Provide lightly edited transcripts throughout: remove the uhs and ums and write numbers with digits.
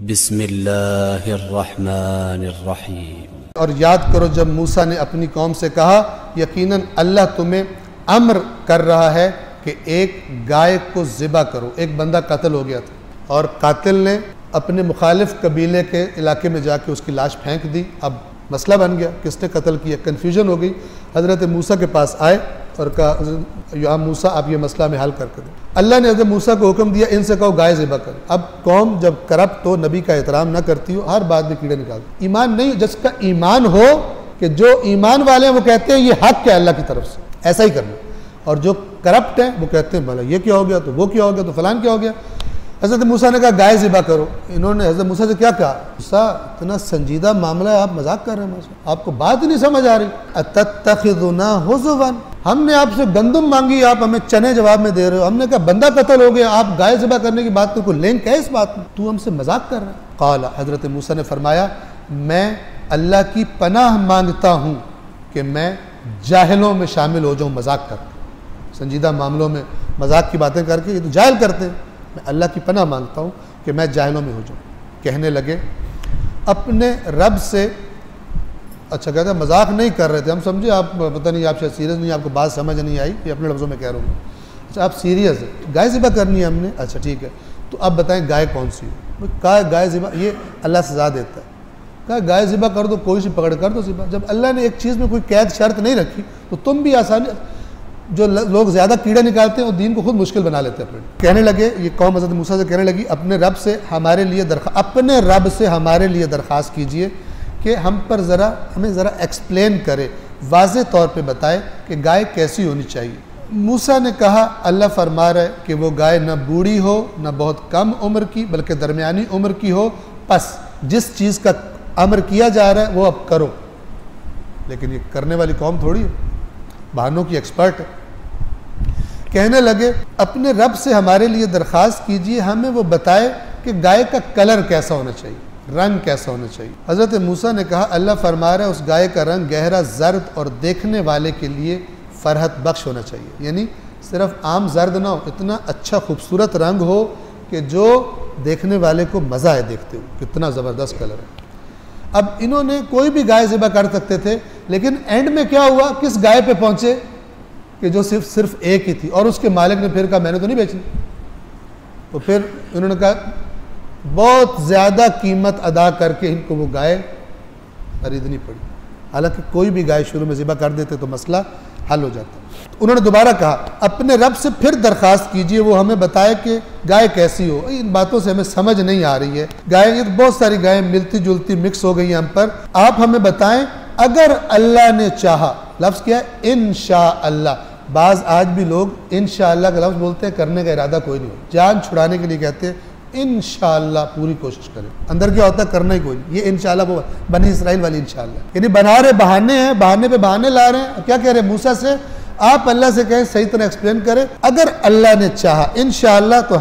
बिस्मिल्लाहिर्रहमानिर्रहीम। और याद करो जब मूसा ने अपनी कौम से कहा, यकीनन अल्लाह तुम्हें अम्र कर रहा है कि एक गाय को ज़िबा करो। एक बंदा कत्ल हो गया था और कातिल ने अपने मुखालिफ कबीले के इलाके में जाके उसकी लाश फेंक दी। अब मसला बन गया किसने कत्ल किया, कन्फ्यूजन हो गई। हज़रत मूसा के पास आए और कहा, या मूसा आप ये मसला में हल करके दो। अल्लाह ने हज़रत मूसा को हुक्म दिया, इनसे कहो गाय ज़िबा करो। अब कौम जब करप्ट हो, नबी का एहतराम ना करती हो, हर बात में कीड़े निकालती। ईमान नहीं, जिसका ईमान हो कि जो ईमान वाले हैं वो कहते हैं ये हक़ है अल्लाह की तरफ से, ऐसा ही करना। और जो करप्ट है वो कहते हैं भला ये क्या हो गया, तो वो क्या हो गया, तो फलान क्या हो गया। हज़रत मूसा ने कहा गाय ज़िबा करो। इन्होंने हज़रत मूसा से क्या कहा, मूसा इतना संजीदा मामला है, आप मजाक कर रहे हैं, आपको बात ही नहीं समझ आ रही। अतत्तखिज़ुना हुज़ुवन, हमने आपसे गंदम मांगी, आप हमें चने जवाब में दे रहे हो। हमने कहा बंदा कत्ल हो गया, आप गाय ज़िबा करने की बात में कोई लिंक है इस बात में, तू हमसे मजाक कर रहा है। क़ाला, हज़रत मूसा ने फरमाया, मैं अल्लाह की पनाह मांगता हूँ कि मैं जाहिलों में शामिल हो जाऊँ मजाक करके। संजीदा मामलों में मजाक की बातें करके ये तो जाहिल करते हैं। मैं अल्लाह की पनाह मांगता हूँ कि मैं जाहिलों में हो जाऊँ। कहने लगे अपने रब से, अच्छा कहते हैं मजाक नहीं कर रहे थे, हम समझे आप पता नहीं आप शायद सीरियस नहीं, आपको बात समझ नहीं आई, ये अपने लफ्ज़ों में कह रहा हूँ। अच्छा आप सीरियस है, गाय ज़िबा करनी है हमने, अच्छा ठीक है, तो अब बताएं गाय कौन सी हो। कहा गाय ज़िबा, ये अल्लाह सज़ा देता है। कहा गाय ज़िबा कर दो, कोई सी पकड़ कर दो ज़िबा। जब अल्लाह ने एक चीज़ में कोई कैद शर्त नहीं रखी तो तुम भी आसानी, जो लोग ज़्यादा कीड़े निकालते हैं वो दीन को खुद मुश्किल बना लेते हैं अपने। कहने लगे ये कौम हज़रत मूसा से कहने लगी, अपने रब से हमारे लिए दरख्वास्त कीजिए कि हम पर हमें ज़रा एक्सप्लेन करे, वाज़े तौर पे बताए कि गाय कैसी होनी चाहिए। मूसा ने कहा अल्लाह फरमा रहा है कि वो गाय न बूढ़ी हो न बहुत कम उम्र की, बल्कि दरमियानी उम्र की हो। बस जिस चीज़ का अमर किया जा रहा है वो अब करो। लेकिन ये करने वाली कौम थोड़ी है, बहानों की एक्सपर्ट है। कहने लगे अपने रब से हमारे लिए दरख्वास्त कीजिए, हमें वो बताए कि गाय का कलर कैसा होना चाहिए, रंग कैसा होना चाहिए। हज़रत मूसा ने कहा अल्लाह फरमा रहा है उस गाय का रंग गहरा जर्द और देखने वाले के लिए फ़रहत बख्श होना चाहिए। यानी सिर्फ आम जर्द ना हो, इतना अच्छा खूबसूरत रंग हो कि जो देखने वाले को मज़ा आए देखते हो, कितना ज़बरदस्त कलर है। अब इन्होंने कोई भी गाय ज़िबा कर सकते थे, लेकिन एंड में क्या हुआ, किस गाय पे पहुंचे कि जो सिर्फ एक ही थी। और उसके मालिक ने फिर कहा मैंने तो नहीं बेचनी। तो फिर इन्होंने कहा बहुत ज़्यादा कीमत अदा करके इनको वो गाय खरीदनी पड़ी। हालांकि कोई भी गाय शुरू में ज़िबा कर देते तो मसला हल हो जाता। तो उन्होंने दोबारा कहा अपने रब से फिर दरख्वास्त कीजिए वो हमें बताए कि गाय कैसी हो। इन बातों से हमें समझ नहीं आ रही है, गाय ये तो बहुत सारी गायें मिलती जुलती मिक्स हो गई हम पर, आप हमें बताएं अगर अल्लाह ने चाहा। लफ्ज़ क्या है, इंशाअल्लाह। बाज़ आज भी लोग इंशाअल्लाह का लफ्ज़ बोलते हैं, करने का इरादा कोई नहीं हो, जान छुड़ाने के लिए कहते हैं इंशाअल्लाह पूरी कोशिश करें, अंदर क्या होता है करना ही कोई नहीं। ये इंशाअल्लाह वो बनी इसराइल वाली इंशाअल्लाह, यानी बना रहे बहाने हैं, बहाने पे बहाने ला रहे हैं। क्या कह रहे हैं मूसा से, आप अल्लाह से कहें सही तरह एक्सप्लेन करें, अगर अल्लाह ने चाहा इंशाअल्लाह तो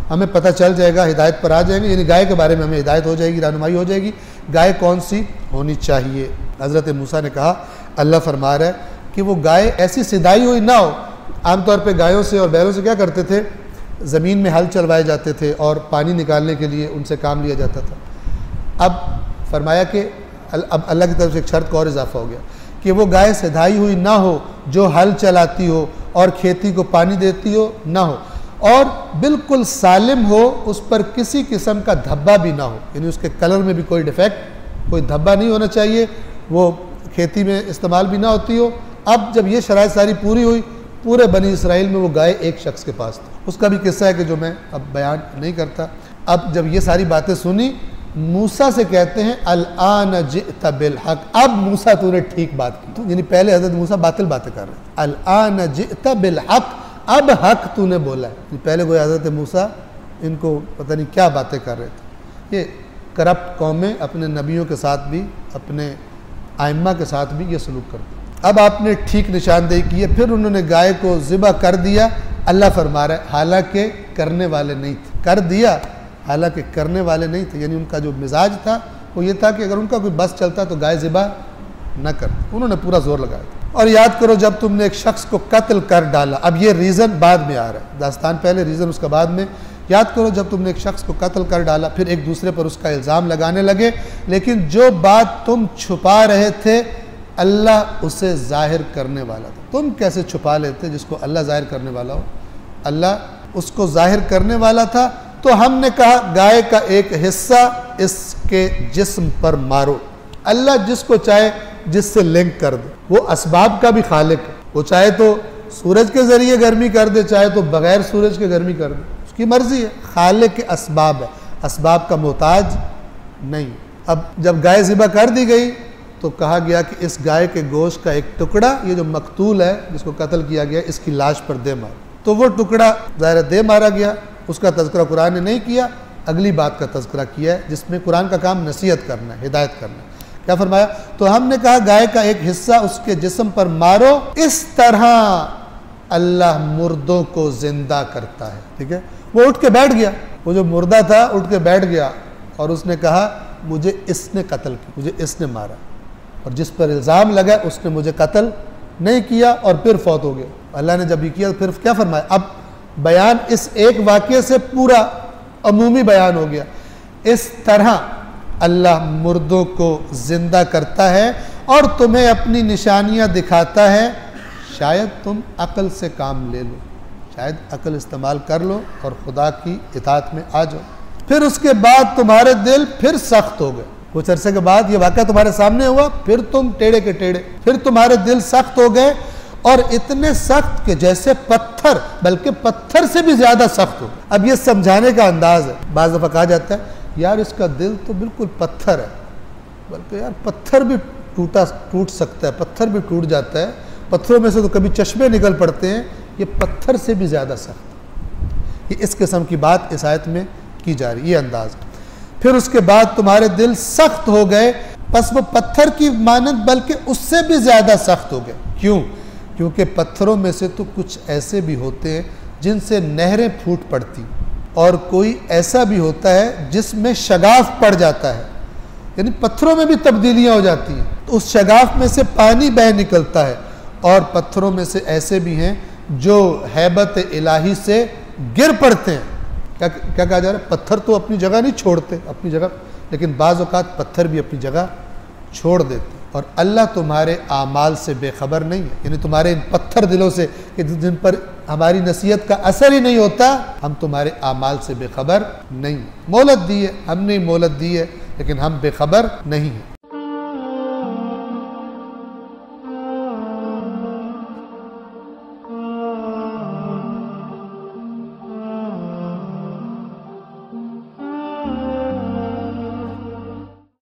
हमें पता चल जाएगा, हिदायत पर आ जाएंगे। यानी गाय के बारे में हमें हिदायत हो जाएगी, रहनुमाई हो जाएगी, गाय कौन सी होनी चाहिए। हज़रत मूसा ने कहा अल्लाह फरमा रहा है कि वो गाय ऐसी सिधाई हुई ना हो। आमतौर पर गायों से और बैलों से क्या करते थे, ज़मीन में हल चलवाए जाते थे और पानी निकालने के लिए उनसे काम लिया जाता था। अब फरमाया कि अब अल्लाह की तरफ से एक शर्त का और इजाफा हो गया कि वो गाय सिधाई हुई ना हो, जो हल चलाती हो और खेती को पानी देती हो ना हो, और बिल्कुल सालिम हो, उस पर किसी किस्म का धब्बा भी ना हो, यानी उसके कलर में भी कोई डिफेक्ट, कोई धब्बा नहीं होना चाहिए, वो खेती में इस्तेमाल भी ना होती हो। अब जब ये शराइत सारी पूरी हुई, पूरे बनी इसराइल में वो गाय एक शख्स के पास थी। उसका भी किस्सा है कि जो मैं अब बयान नहीं करता। अब जब ये सारी बातें सुनी, मूसा से कहते हैं अल-आन जिअत बिल हक, अब मूसा तूने ठीक बात की। तो यानी पहले हज़रत मूसा बातिल बातें कर रहे थे, अल-आन जिअत बिल हक, अब हक तूने बोला है। पहले कोई हज़रत मूसा इनको पता नहीं क्या बातें कर रहे थे। ये करप्ट कौमें अपने नबियों के साथ भी, अपने आइम्मा के साथ भी ये सलूक करते। अब आपने ठीक निशानदेही की है, फिर उन्होंने गाय को ज़िबा कर दिया। अल्लाह फरमा रहा है हालांकि करने वाले नहीं थे, कर दिया हालांकि करने वाले नहीं थे। यानी उनका जो मिजाज था वो ये था कि अगर उनका कोई बस चलता तो गाय ज़िबा न करते। उन्होंने पूरा जोर लगाया। और याद करो जब तुमने एक शख्स को कत्ल कर डाला, अब ये रीज़न बाद में आ रहा है, दास्तान पहले रीज़न उसका बाद में, याद करो जब तुमने एक शख्स को कत्ल कर डाला, फिर एक दूसरे पर उसका इल्ज़ाम लगाने लगे, लेकिन जो बात तुम छुपा रहे थे अल्लाह उसे ज़ाहिर करने वाला था। तुम कैसे छुपा लेते जिसको अल्लाह ज़ाहिर करने वाला हो? अल्लाह उसको ज़ाहिर करने वाला था। तो हमने कहा गाय का एक हिस्सा इसके जिस्म पर मारो। अल्लाह जिसको चाहे जिससे लिंक कर दे, वो असबाब का भी खालिक है। वो चाहे तो सूरज के ज़रिए गर्मी कर दे, चाहे तो बग़ैर सूरज के गर्मी कर दे, उसकी मर्ज़ी है। खालिक के असबाब है, असबाब का मोहताज नहीं। अब जब गाय ज़िबा कर दी गई तो कहा गया कि इस गाय के गोश्त का एक टुकड़ा, ये जो मकतूल है जिसको कत्ल किया गया, इसकी लाश पर दे मारो। तो वो टुकड़ा ज़ाहिर दे मारा गया। उसका तज़किरा कुरान ने नहीं किया, अगली बात का तज़किरा किया है जिसमें कुरान का काम नसीहत करना है, हिदायत करना है। क्या फरमाया? तो हमने कहा गाय का एक हिस्सा उसके जिस्म पर मारो, इस तरह अल्लाह मुर्दों को जिंदा करता है। ठीक है, वो उठ के बैठ गया, वो जो मुर्दा था उठ के बैठ गया और उसने कहा मुझे इसने कत्ल किया, मुझे इसने मारा, और जिस पर इल्ज़ाम लगा उसने मुझे कत्ल नहीं किया और फिर फौत हो गया। अल्लाह ने जब ये किया फिर क्या फरमाया? अब बयान इस एक वाक़ये से पूरा अमूमी बयान हो गया। इस तरह अल्लाह मुर्दों को ज़िंदा करता है और तुम्हें अपनी निशानियां दिखाता है, शायद तुम अक्ल से काम ले लो, शायद अक्ल इस्तेमाल कर लो और खुदा की इताअत में आ जाओ। फिर उसके बाद तुम्हारे दिल फिर सख्त हो गए। कुछ अरसे के बाद ये वाक़या तुम्हारे सामने हुआ, फिर तुम टेढ़े के टेढ़े, फिर तुम्हारे दिल सख्त हो गए और इतने सख्त कि जैसे पत्थर, बल्कि पत्थर से भी ज़्यादा सख्त हो। अब ये समझाने का अंदाज है। बाज़ दफ़ा कहा जाता है यार इसका दिल तो बिल्कुल पत्थर है, बल्कि यार पत्थर भी टूट सकता है, पत्थर भी टूट जाता है, पत्थरों में से तो कभी चश्मे निकल पड़ते हैं, ये पत्थर से भी ज़्यादा सख्त। ये इस किस्म की बात इस आयत में की जा रही है, ये अंदाज। फिर उसके बाद तुम्हारे दिल सख्त हो गए, बस वो पत्थर की मानद बल्कि उससे भी ज़्यादा सख्त हो गए। क्यों? क्योंकि पत्थरों में से तो कुछ ऐसे भी होते हैं जिनसे नहरें फूट पड़ती, और कोई ऐसा भी होता है जिसमें शगाफ पड़ जाता है, यानी पत्थरों में भी तब्दीलियां हो जाती हैं, तो उस शगाफ में से पानी बह निकलता है। और पत्थरों में से ऐसे भी हैं जो हैबत इलाही से गिर पड़ते हैं। क्या कहा जा रहा है? पत्थर तो अपनी जगह नहीं छोड़ते अपनी जगह, लेकिन बाज़ औक़ात पत्थर भी अपनी जगह छोड़ देते। और अल्लाह तुम्हारे आमाल से बेखबर नहीं है, यानी तुम्हारे इन पत्थर दिलों से कि जिन पर हमारी नसीहत का असर ही नहीं होता, हम तुम्हारे आमाल से बेखबर नहीं। मोहलत दी है, हमने मोहलत दी है, लेकिन हम बेखबर नहीं हैं।